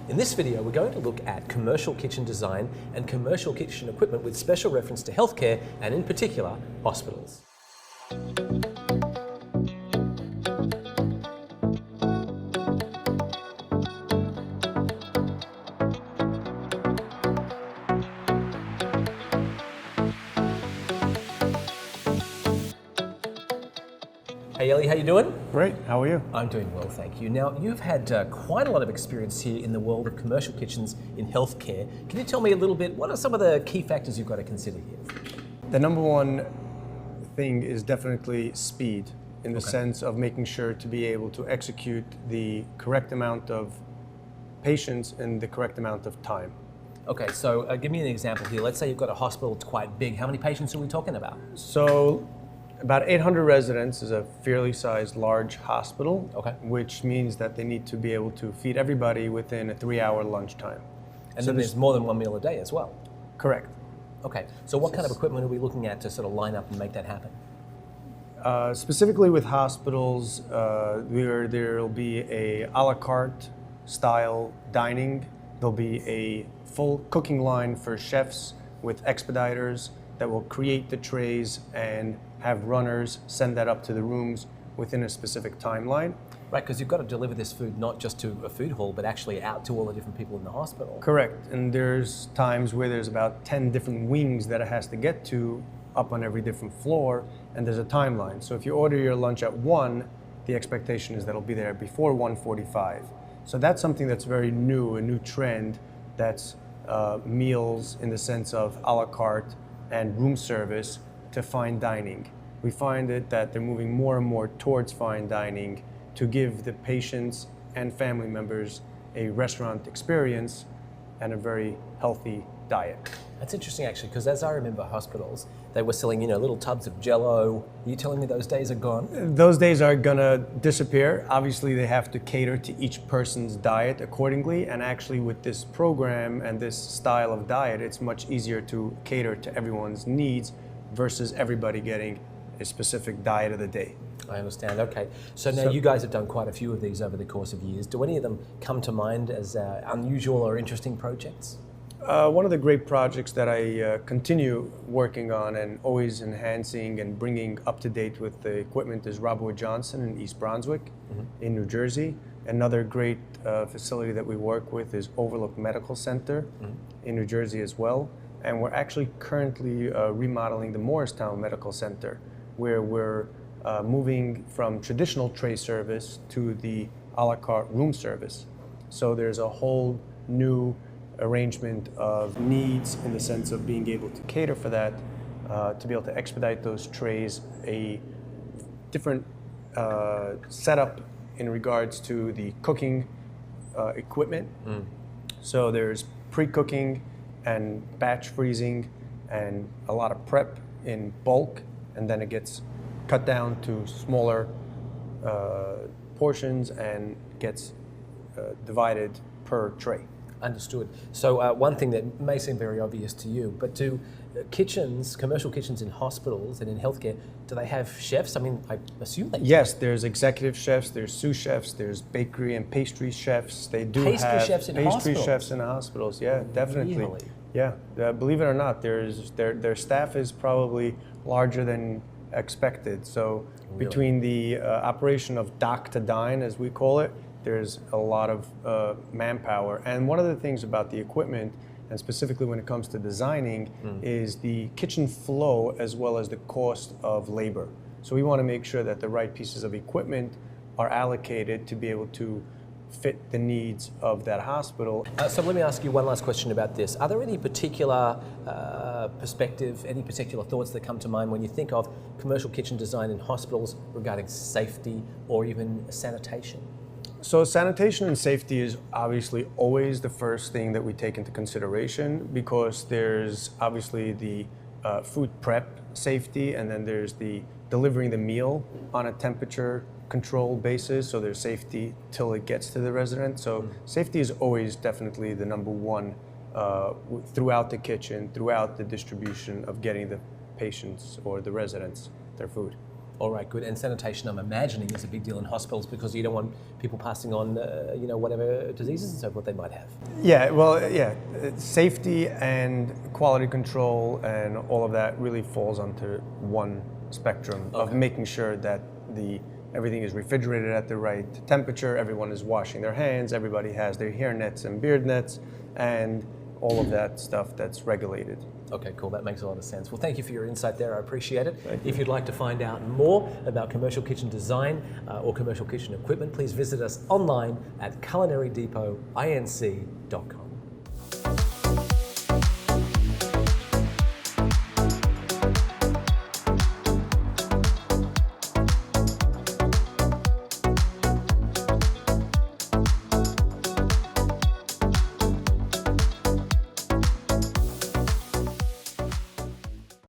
In this video, we're going to look at commercial kitchen design and commercial kitchen equipment with special reference to healthcare and in particular, hospitals. Hey Ellie, how you doing? Great, how are you? I'm doing well, thank you. Now, you've had quite a lot of experience here in the world of commercial kitchens in healthcare. Can you tell me a little bit, what are some of the key factors you've got to consider here? The number one thing is definitely speed, in the sense of making sure to be able to execute the correct amount of patients in the correct amount of time. Okay, so give me an example here. Let's say you've got a hospital that's quite big. How many patients are we talking about? So, about 800 residents is a fairly sized large hospital, which means that they need to be able to feed everybody within a 3-hour lunchtime. And so then there's more than one meal a day as well? Correct. Okay, so what kind of equipment are we looking at to sort of line up and make that happen? Specifically with hospitals, there will be a la carte style dining. There'll be a full cooking line for chefs with expediters that will create the trays and have runners send that up to the rooms within a specific timeline. Right, because you've got to deliver this food not just to a food hall, but actually out to all the different people in the hospital. Correct, and there's times where there's about 10 different wings that it has to get to up on every different floor, and there's a timeline. So if you order your lunch at 1, the expectation is that it'll be there before 1:45. So that's something that's very new, a new trend that's meals in the sense of a la carte and room service to fine dining. We find that they're moving more and more towards fine dining to give the patients and family members a restaurant experience and a very healthy diet. That's interesting actually, because as I remember hospitals, they were selling, little tubs of Jell-O. Are you telling me those days are gone? Those days are gonna disappear. Obviously, they have to cater to each person's diet accordingly, and actually with this program and this style of diet, it's much easier to cater to everyone's needs versus everybody getting a specific diet of the day. I understand, okay. So now you guys have done quite a few of these over the course of years. Do any of them come to mind as unusual or interesting projects? One of the great projects that I continue working on and always enhancing and bringing up to date with the equipment is Rob Wood Johnson in East Brunswick in New Jersey. Another great facility that we work with is Overlook Medical Center in New Jersey as well. And we're actually currently remodeling the Morristown Medical Center, where we're moving from traditional tray service to the a la carte room service. So there's a whole new arrangement of needs in the sense of being able to cater for that, to be able to expedite those trays, a different setup in regards to the cooking equipment. So there's pre-cooking and batch freezing and a lot of prep in bulk, and then it gets cut down to smaller portions and gets divided per tray. Understood. So one thing that may seem very obvious to you, but do kitchens, commercial kitchens in hospitals and in healthcare, do they have chefs? I mean, I assume they do. Yes, there's executive chefs, there's sous chefs, there's bakery and pastry chefs. They do Pastry have chefs in pastry hospitals? chefs in the hospitals. Yeah, definitely. Really? Yeah, believe it or not, their staff is probably larger than expected. So between the operation of dock to dine, as we call it, there's a lot of manpower. And one of the things about the equipment, and specifically when it comes to designing, is the kitchen flow as well as the cost of labor. So we want to make sure that the right pieces of equipment are allocated to be able to fit the needs of that hospital. So let me ask you one last question about this. Are there any particular perspective, any particular thoughts that come to mind when you think of commercial kitchen design in hospitals regarding safety or even sanitation? So sanitation and safety is obviously always the first thing that we take into consideration, because there's obviously the food prep safety, and then there's the delivering the meal on a temperature control basis, so there's safety till it gets to the resident. So safety is always definitely the number one throughout the kitchen, throughout the distribution of getting the patients or the residents their food. All right, good. And sanitation, I'm imagining, is a big deal in hospitals because you don't want people passing on, whatever diseases and so forth they might have. Yeah, well, yeah, safety and quality control and all of that really falls onto one spectrum of making sure that everything is refrigerated at the right temperature, everyone is washing their hands, everybody has their hair nets and beard nets, and all of that stuff that's regulated. Okay, cool. That makes a lot of sense. Well, thank you for your insight there. I appreciate it. If you'd like to find out more about commercial kitchen design or commercial kitchen equipment, please visit us online at culinarydepot.inc.com.